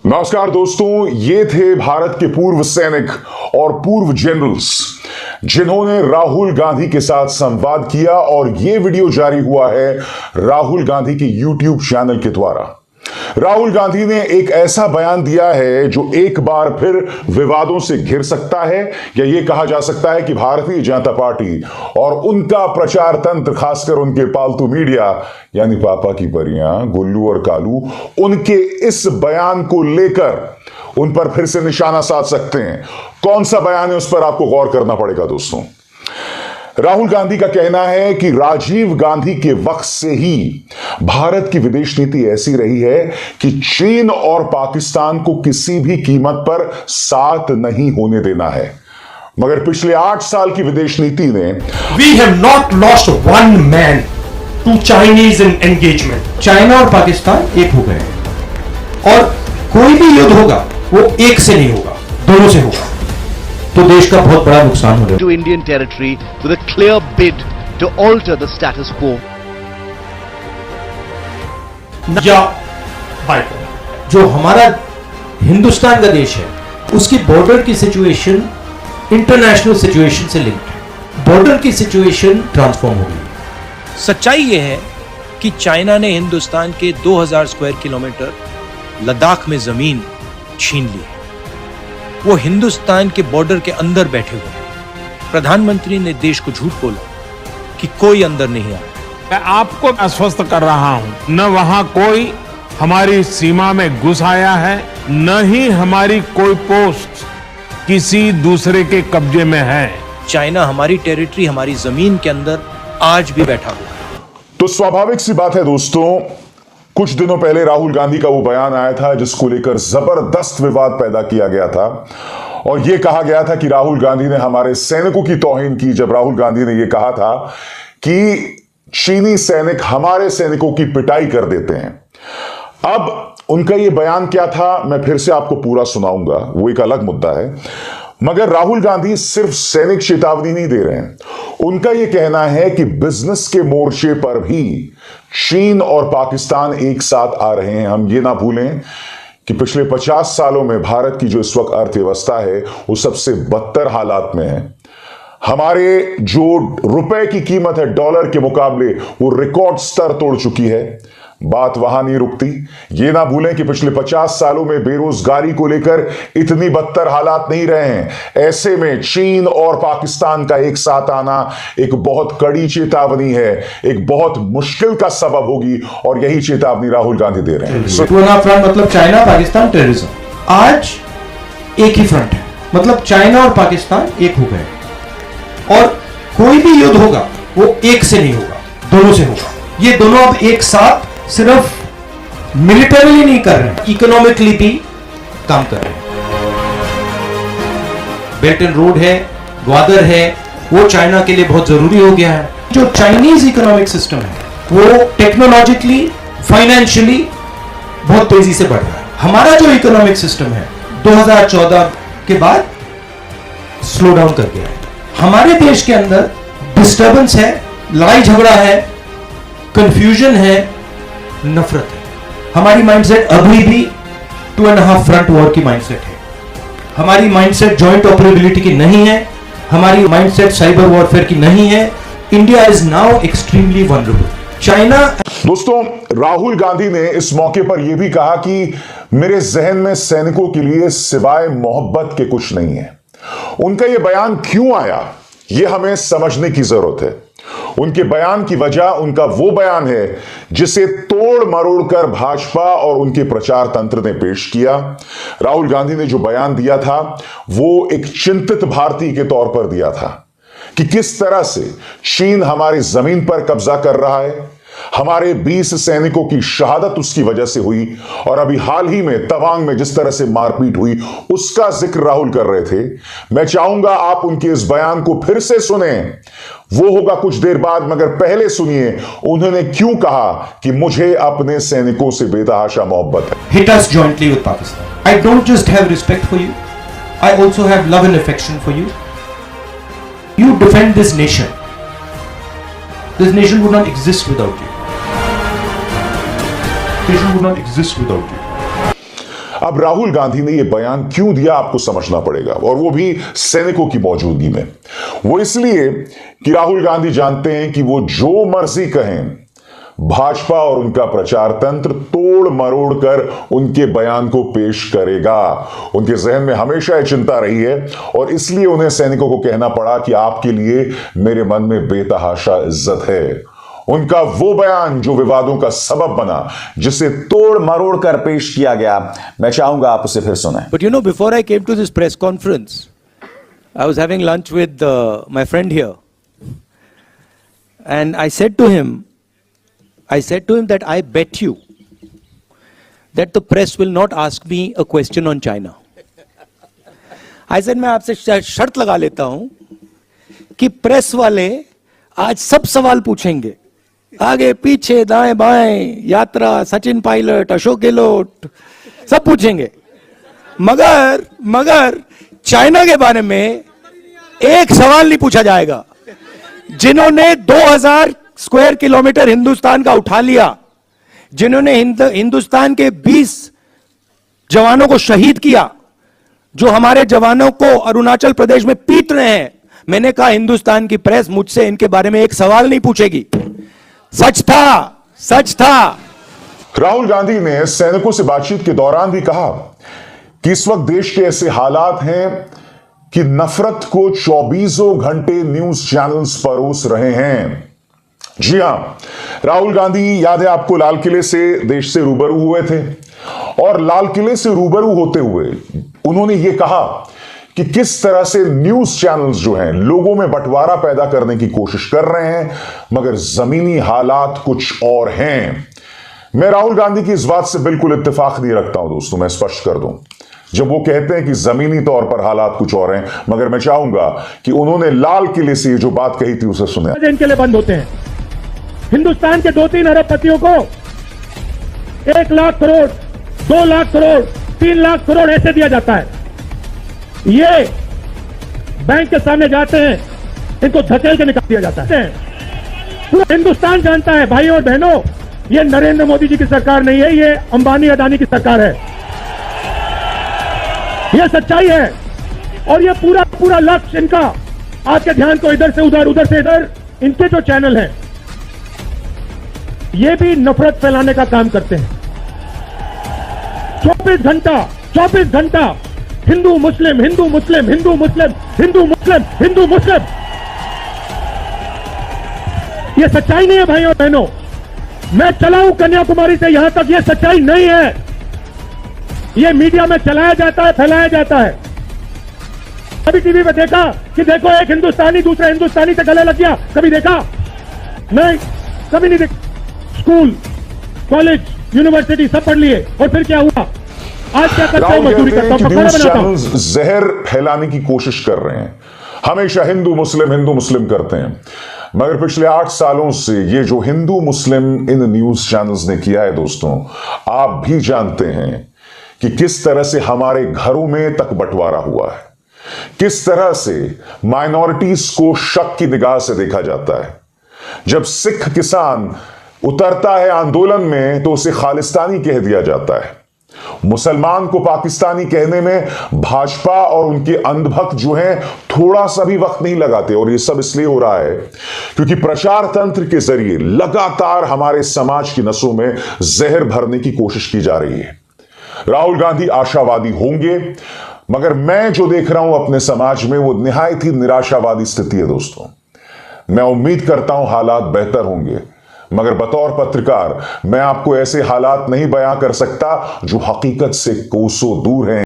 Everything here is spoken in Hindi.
नमस्कार दोस्तों, ये थे भारत के पूर्व सैनिक और पूर्व जनरल्स जिन्होंने राहुल गांधी के साथ संवाद किया और ये वीडियो जारी हुआ है राहुल गांधी के YouTube चैनल के द्वारा। राहुल गांधी ने एक ऐसा बयान दिया है जो एक बार फिर विवादों से घिर सकता है, या यह कहा जा सकता है कि भारतीय जनता पार्टी और उनका प्रचार तंत्र, खासकर उनके पालतू मीडिया यानी पापा की परियां गुल्लू और कालू, उनके इस बयान को लेकर उन पर फिर से निशाना साध सकते हैं। कौन सा बयान है उस पर आपको गौर करना पड़ेगा दोस्तों। राहुल गांधी का कहना है कि राजीव गांधी के वक्त से ही भारत की विदेश नीति ऐसी रही है कि चीन और पाकिस्तान को किसी भी कीमत पर साथ नहीं होने देना है, मगर पिछले 8 साल की विदेश नीति ने We have not lost one man to Chinese engagement. China और पाकिस्तान एक हो गए हैं और कोई भी युद्ध होगा वो एक से नहीं होगा, दोनों से होगा, तो देश का बहुत बड़ा नुकसान होगा। To Indian territory with a clear bid to alter the status quo. या बाइट जो हमारा हिंदुस्तान का देश है उसकी बॉर्डर की सिचुएशन इंटरनेशनल सिचुएशन से लिंक्ड है। बॉर्डर की सिचुएशन ट्रांसफॉर्म हो गई। सच्चाई यह है कि चाइना ने हिंदुस्तान के 2000 स्क्वायर किलोमीटर लद्दाख में जमीन छीन ली है। वो हिंदुस्तान के बॉर्डर के अंदर बैठे हुए हैं। प्रधानमंत्री ने देश को झूठ बोला कि कोई अंदर नहीं आया। मैं आपको आश्वस्त कर रहा हूं, न वहां कोई हमारी सीमा में घुस आया है, न ही हमारी कोई पोस्ट किसी दूसरे के कब्जे में है। चाइना हमारी टेरिटरी, हमारी जमीन के अंदर आज भी बैठा हुआ है। तो स्वाभाविक सी बात है दोस्तों, कुछ दिनों पहले राहुल गांधी का वो बयान आया था जिसको लेकर जबरदस्त विवाद पैदा किया गया था और यह कहा गया था कि राहुल गांधी ने हमारे सैनिकों की तौहीन की, जब राहुल गांधी ने यह कहा था कि चीनी सैनिक हमारे सैनिकों की पिटाई कर देते हैं। अब उनका यह बयान क्या था मैं फिर से आपको पूरा सुनाऊंगा, वो एक अलग मुद्दा है, मगर राहुल गांधी सिर्फ सैनिक चेतावनी नहीं दे रहे हैं। उनका यह कहना है कि बिजनेस के मोर्चे पर भी चीन और पाकिस्तान एक साथ आ रहे हैं। हम ये ना भूलें कि पिछले 50 सालों में भारत की जो इस वक्त अर्थव्यवस्था है वो सबसे बदतर हालात में है। हमारे जो रुपए की कीमत है डॉलर के मुकाबले वो रिकॉर्ड स्तर तोड़ चुकी है। बात वहां नहीं रुकती। ये ना भूलें कि पिछले 50 सालों में बेरोजगारी को लेकर इतनी बदतर हालात नहीं रहे हैं। ऐसे में चीन और पाकिस्तान का एक साथ आना एक बहुत कड़ी चेतावनी है, एक बहुत मुश्किल का सबब होगी, और यही चेतावनी राहुल गांधी दे रहे हैं। फ्रंट मतलब चाइना पाकिस्तान टेररिज्म आज एक ही फ्रंट है, मतलब चाइना और पाकिस्तान एक हो गए और कोई भी युद्ध होगा वो एक से नहीं होगा, दोनों से होगा। ये दोनों अब एक साथ सिर्फ मिलिटरीली नहीं कर रहे हैं, इकोनॉमिकली भी काम कर रहे हैं। बेल्ट एंड रोड है, ग्वादर है, वो चाइना के लिए बहुत जरूरी हो गया है। जो चाइनीज इकोनॉमिक सिस्टम है वो टेक्नोलॉजिकली, फाइनेंशियली बहुत तेजी से बढ़ रहा है। हमारा जो इकोनॉमिक सिस्टम है 2014 के बाद स्लो डाउन कर गया है। हमारे देश के अंदर डिस्टर्बेंस है, लड़ाई झगड़ा है, कंफ्यूजन है, नफरत है। हमारी माइंडसेट अभी भी 2.5 फ्रंट वॉर की माइंडसेट है। हमारी माइंडसेट जॉइंट ऑपरेबिलिटी की नहीं है, हमारी माइंडसेट साइबर वॉरफेयर की नहीं है। India is now extremely vulnerable. China दोस्तों, राहुल गांधी ने इस मौके पर यह भी कहा कि मेरे जहन में सैनिकों के लिए सिवाय मोहब्बत के कुछ नहीं है। उनका यह बयान क्यों आया यह हमें समझने की जरूरत है। उनके बयान की वजह उनका वो बयान है जिसे तोड़ मरोड़ कर भाजपा और उनके प्रचार तंत्र ने पेश किया। राहुल गांधी ने जो बयान दिया था वो एक चिंतित भारतीय के तौर पर दिया था कि किस तरह से चीन हमारी जमीन पर कब्जा कर रहा है। हमारे 20 सैनिकों की शहादत उसकी वजह से हुई और अभी हाल ही में तवांग में जिस तरह से मारपीट हुई उसका जिक्र राहुल कर रहे थे। मैं चाहूंगा आप उनके इस बयान को फिर से सुने, वो होगा कुछ देर बाद, मगर पहले सुनिए उन्होंने क्यों कहा कि मुझे अपने सैनिकों से बेतहाशा मोहब्बत है। Hit us jointly with Pakistan. I don't just have respect for you, I also have love and affection for you. You defend this nation. This nation would not exist without you. Nation would not exist without you. अब राहुल गांधी ने यह बयान क्यों दिया आपको समझना पड़ेगा, और वो भी सैनिकों की मौजूदगी में। वो इसलिए कि राहुल गांधी जानते हैं कि वो जो मर्जी कहें, भाजपा और उनका प्रचार तंत्र तोड़ मरोड़ कर उनके बयान को पेश करेगा। उनके जहन में हमेशा यह चिंता रही है और इसलिए उन्हें सैनिकों को कहना पड़ा कि आपके लिए मेरे मन में बेतहाशा इज्जत है। उनका वो बयान जो विवादों का सबब बना, जिसे तोड़ मरोड़ कर पेश किया गया, मैं चाहूंगा आप उसे फिर सुनें। But you know, before I came to this press conference, I was having lunch with my friend here. And I said to him that I bet you that the press will not ask me a question on China. I said, मैं आपसे शर्त लगा लेता हूं कि प्रेस वाले आज सब सवाल पूछेंगे, आगे पीछे दाएं बाएं, यात्रा, सचिन पायलट, अशोक गहलोत, सब पूछेंगे, मगर चाइना के बारे में एक सवाल नहीं पूछा जाएगा। जिन्होंने 2000 स्क्वायर किलोमीटर हिंदुस्तान का उठा लिया, जिन्होंने हिंदुस्तान के 20 जवानों को शहीद किया, जो हमारे जवानों को अरुणाचल प्रदेश में पीट रहे हैं, मैंने कहा हिंदुस्तान की प्रेस मुझसे इनके बारे में एक सवाल नहीं पूछेगी। सच था। राहुल गांधी ने सैनिकों से बातचीत के दौरान भी कहा कि इस वक्त देश के ऐसे हालात हैं कि नफरत को 24 घंटे न्यूज चैनल्स परोस रहे हैं। जी हां, राहुल गांधी, याद है आपको, लाल किले से देश से रूबरू हुए थे और लाल किले से रूबरू होते हुए उन्होंने यह कहा कि किस तरह से न्यूज चैनल्स जो हैं लोगों में बंटवारा पैदा करने की कोशिश कर रहे हैं, मगर जमीनी हालात कुछ और हैं। मैं राहुल गांधी की इस बात से बिल्कुल इत्तेफाक नहीं रखता हूं दोस्तों, मैं स्पष्ट कर दूं, जब वो कहते हैं कि जमीनी तौर पर हालात कुछ और हैं, मगर मैं चाहूंगा कि उन्होंने लाल किले से जो बात कही थी उसे सुने। इनके लिए बंद होते हैं। हिंदुस्तान के 2-3 अरबपतियों को 1 लाख करोड़, 2 लाख करोड़, 3 लाख करोड़ ऐसे दिया जाता है। ये बैंक के सामने जाते हैं, इनको धकेल के निकाल दिया जाता है। पूरा हिंदुस्तान जानता है भाई और बहनों, ये नरेंद्र मोदी जी की सरकार नहीं है, ये अंबानी अदानी की सरकार है। ये सच्चाई है और ये पूरा लक्ष्य इनका, आपके ध्यान को इधर से उधर, उधर से इधर, इनके जो चैनल हैं ये भी नफरत फैलाने का काम करते हैं। 24 घंटा हिंदू मुस्लिम, हिंदू मुस्लिम, हिंदू मुस्लिम, हिंदू मुस्लिम, हिंदू मुस्लिम। ये सच्चाई नहीं है भाई और बहनों। मैं चला हूं कन्याकुमारी से यहां तक, ये सच्चाई नहीं है। ये मीडिया में चलाया जाता है, फैलाया जाता है। कभी टीवी पे देखा कि देखो एक हिंदुस्तानी दूसरे हिंदुस्तानी से गले लग गया, कभी देखा? नहीं, कभी नहीं देखा। स्कूल, कॉलेज, यूनिवर्सिटी सब पढ़ लिए और फिर क्या हुआ? आज क्या करता हूं? मजदूरी करता हूं, पकौड़ा बनाता हूं। जहर फैलाने की कोशिश कर रहे हैं, हमेशा हिंदू मुस्लिम करते हैं, मगर पिछले 8 सालों से ये जो हिंदू मुस्लिम इन न्यूज चैनल्स ने किया है दोस्तों, आप भी जानते हैं कि किस तरह से हमारे घरों में तक बंटवारा हुआ है, किस तरह से माइनॉरिटीज को शक की निगाह से देखा जाता है। जब सिख किसान उतरता है आंदोलन में तो उसे खालिस्तानी कह दिया जाता है। मुसलमान को पाकिस्तानी कहने में भाजपा और उनके अंधभक्त जो हैं थोड़ा सा भी वक्त नहीं लगाते, और ये सब इसलिए हो रहा है क्योंकि प्रचार तंत्र के जरिए लगातार हमारे समाज की नसों में जहर भरने की कोशिश की जा रही है। राहुल गांधी आशावादी होंगे, मगर मैं जो देख रहा हूं अपने समाज में वो निहायत ही निराशावादी स्थिति है दोस्तों। मैं उम्मीद करता हूं हालात बेहतर होंगे, मगर बतौर पत्रकार मैं आपको ऐसे हालात नहीं बयां कर सकता जो हकीकत से कोसों दूर हैं।